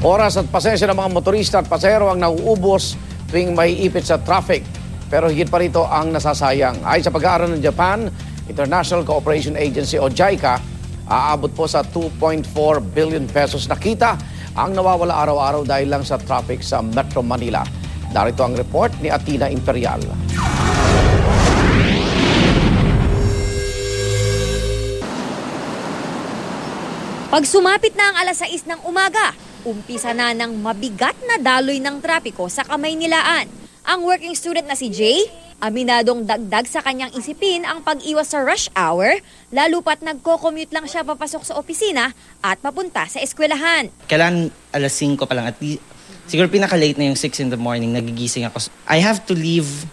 Oras at pasensya ng mga motorista at pasahero ang nauubos tuwing may ipit sa traffic. Pero higit pa rito ang nasasayang. Ayon sa pag-aaral ng Japan International Cooperation Agency o JICA, aabot po sa 2.4 billion pesos na kita ang nawawala araw-araw dahil lang sa traffic sa Metro Manila. Narito ang report ni Atina Imperial. Pag sumapit na ang alas 6 ng umaga, umpisa na ng mabigat na daloy ng trapiko sa Kamaynilaan. Ang working student na si Jay, aminadong dagdag sa kanyang isipin ang pag-iwas sa rush hour, lalo pat nagko-commute lang siya papasok sa opisina at papunta sa eskwelahan. Kailan alas 5 pa lang, at siguro pinaka-late na yung 6 in the morning, nagigising ako. I have to leave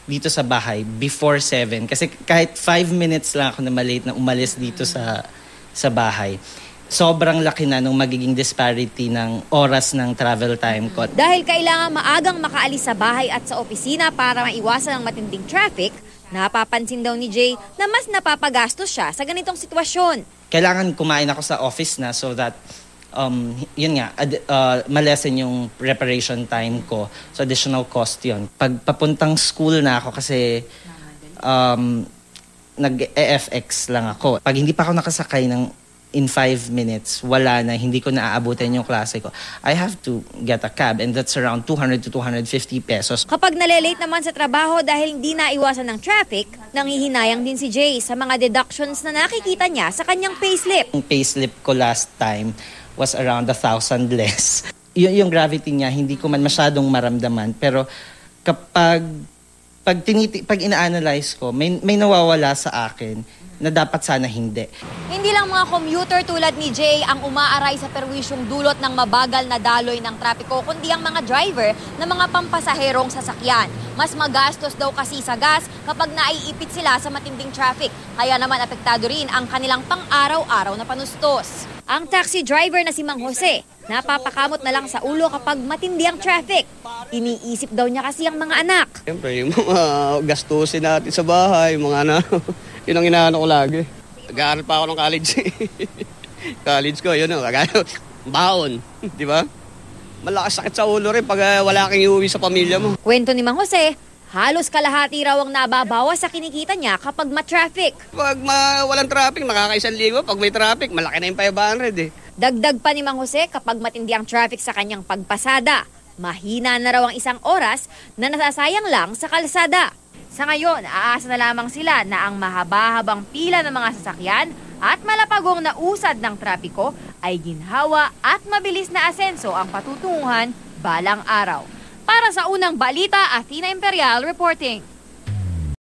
dito sa bahay before 7 kasi kahit 5 minutes lang ako na malate na umalis dito sa bahay. Sobrang laki na nung magiging disparity ng oras ng travel time ko. Dahil kailangan maagang makaalis sa bahay at sa opisina para maiwasan ang matinding traffic, napapansin daw ni Jay na mas napapagastos siya sa ganitong sitwasyon. Kailangan kumain ako sa office na so that yun nga, malesen yung preparation time ko. So additional cost yun. Pag papuntang school na ako kasi nag-EFX lang ako. Pag hindi pa ako nakasakay in 5 minutes, wala na, hindi ko naaabutin yung klase ko, I have to get a cab and that's around 200 to 250 pesos. Kapag nalilate naman sa trabaho dahil hindi naiwasan ng traffic, nanghihinayang din si Jay sa mga deductions na nakikita niya sa kanyang payslip. Yung payslip ko last time was around 1,000 less. Yung gravity niya, hindi ko man masyadong maramdaman, pero kapag ina-analyze ko, may nawawala sa akin na dapat sana hindi. Hindi lang mga commuter tulad ni Jay ang umaaray sa perwisyong dulot ng mabagal na daloy ng trapiko, kundi ang mga driver na mga pampasaherong sasakyan. Mas magastos daw kasi sa gas kapag naiipit sila sa matinding traffic. Kaya naman apektado rin ang kanilang pang-araw-araw na panustos. Ang taxi driver na si Mang Jose, napapakamot na lang sa ulo kapag matindi ang traffic. Iniisip daw niya kasi ang mga anak. Siyempre, yung mga gastusin natin sa bahay, mga anak, yun ang inaano ko lagi. Nag-aaral pa ako ng college. College ko, yun ang baon, di ba? Malakas sakit sa ulo rin pag wala kang iuwi sa pamilya mo. Kwento ni Mang Jose, halos kalahati raw ang nababawas sa kinikita niya kapag ma-traffic. Pag walang traffic, nakaka-1,000. Pag may traffic, malaki na yung 500 eh. Dagdag pa ni Mang Jose kapag matindi ang traffic sa kanyang pagpasada. Mahina na raw ang 1 oras na nasasayang lang sa kalsada. Sa ngayon, aasa na lamang sila na ang mahaba-habang pila ng mga sasakyan at malapagong na usad ng trapiko ay ginhawa at mabilis na asenso ang patutunguhan balang araw. Para sa unang balita, Athena Imperial reporting.